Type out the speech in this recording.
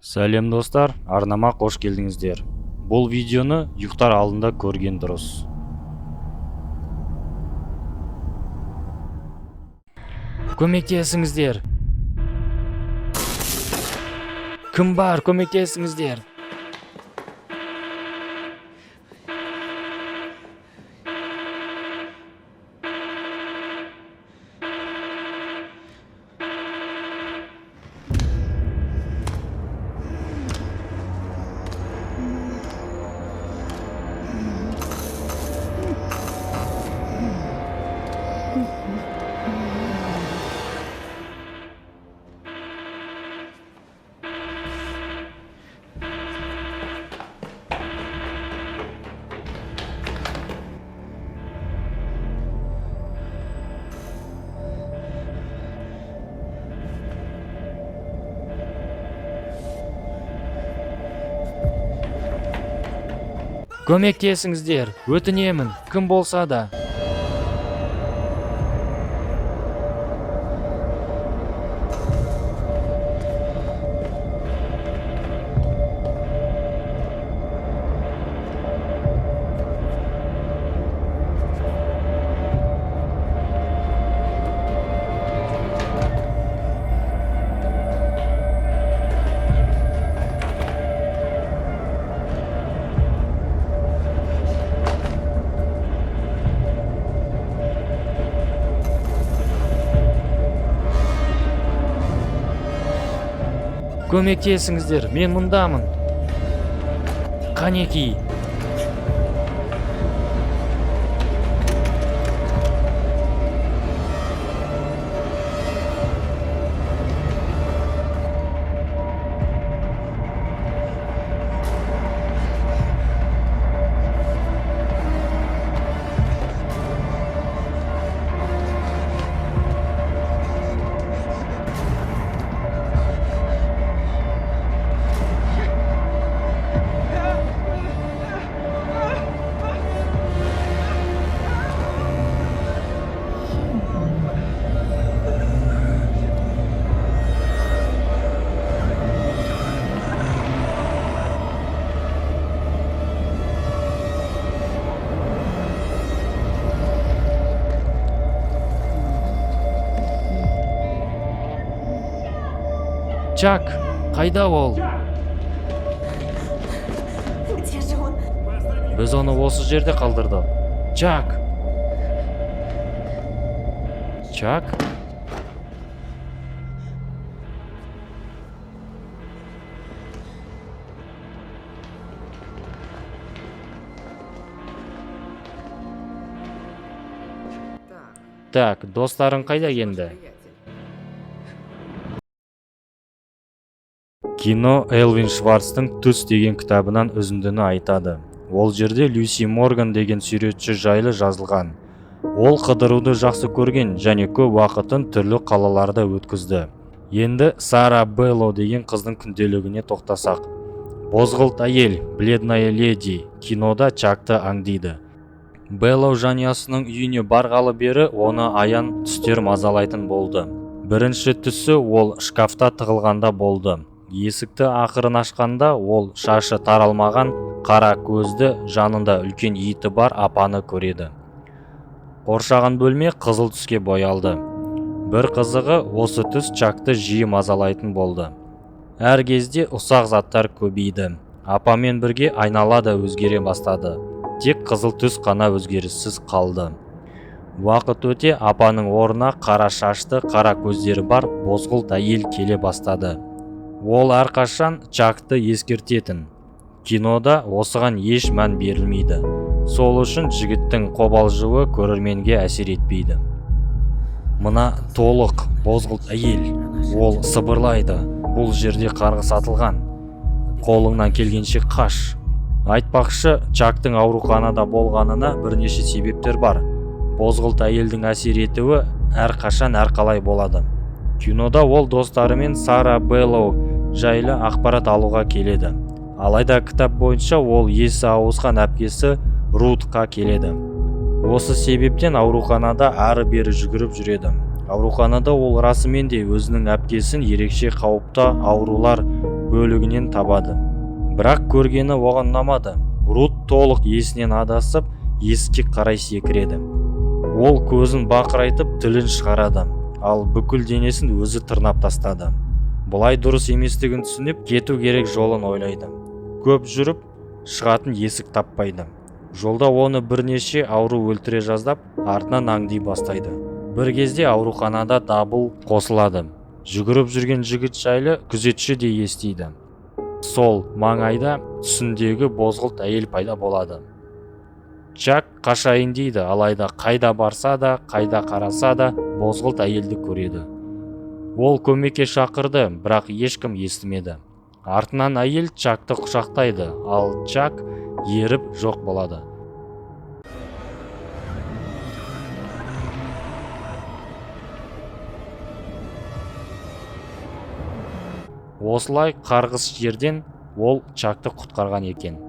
Сәлем достар, арнама қош келдіңіздер. Бұл видеоны ұйықтар алдында көрген дұрыс. Көмектесіңіздер. Кім бар, көмектесіңіздер. Көмектесіңіздер, өтінемін, кім болса да. Көмектесіңіздер, мен мұндамын. Қанеки. Чак, қайда ол? Біз оны осы жерде қалдырдық. Чак! Чак? Так, достарың қайда енді? Кино Элвин Шварцтың «Түс» деген кітабынан үзіндіні айтады. Ол жерде Люси Морган деген суретші жайлы жазылған. Ол қыдыруды жақсы көрген және көп уақытын түрлі қалаларда өткізді. Енді Сара Белло деген қыздың күнделігіне тоқтасақ. Бозғылт әйел, бледная леди кинода Чакты аңдиды. Белло жанұясының үйіне барғалы бері оны аян түстер мазалайтын болды. Бірінші түсі ол шкафта тығылғанда болды. Есікті ақырын ашқанда ол шашы таралмаған, қара көзді, жанында үлкен иті бар апаны көреді. Қоршаған бөлме қызыл түске боялды. Бір қызығы осы түс Чакты жиі мазалайтын болды. Әр кезде ұсақ заттар көбейді. Апамен бірге айнала да өзгере бастады. Тек қызыл түс қана өзгеріссіз қалды. Уақыт өте апаның орнына қара шашты, қара көздері бар бозғылт әйел келе бастады. Ол әрқашан Чакты ескертетін. Кинода осыған еш мән берілмейді. Сол үшін жігіттің қобалжуы көрерменге әсер етпейді. Мына толық бозғылт әйел. Ол сыбырлайды. Бұл жерде қарғыс атылған. Қолыңнан келгенше қаш. Айтпақшы, Чактың ауруханада болғанына бірнеше себептер бар. Бозғылт әйелдің әсер етуі әрқашан әрқалай болады. Кинода ол достарымен Сара Белло жайлы ақпарат алуға келеді. Алайда кітап бойынша ол есі ауысқан әпкесі Рутқа келеді. Осы себептен ауруханада ары-бері жүгіріп жүреді. Ауруханада ол расымен де өзінің әпкесін ерекше қауіпті аурулар бөлігінен табады. Бірақ көргені оған ұнамады. Рут толық есінен адасып, есікке қарай секіреді. Ол көзін бақырайтып тілін шығарады, ал бүкіл денесін өзі тырнап тастады. Бұлай дұрыс еместігін түсініп, кету керек жолын ойлайды. Көп жүріп, шығатын есік таппайды. Жолда оны бірнеше ауру өлтіре жаздап, артынан аңди бастайды. Бір кезде ауруханада дабыл қосылады. Жүгіріп жүрген жігіт жайлы күзетші де естиді. Сол маңайда түсіндегі бозғылт әйел пайда болады. Чак қашайын дейді, алайда қайда барса да, қайда қараса да бозғылт әйелді көреді. Ол көмекке шақырды, бірақ ешкім естімеді. Артынан әйел Чакты құшақтайды, ал Чак еріп жоқ болады. Осылай қарғыс жерден ол Чакты құтқарған екен.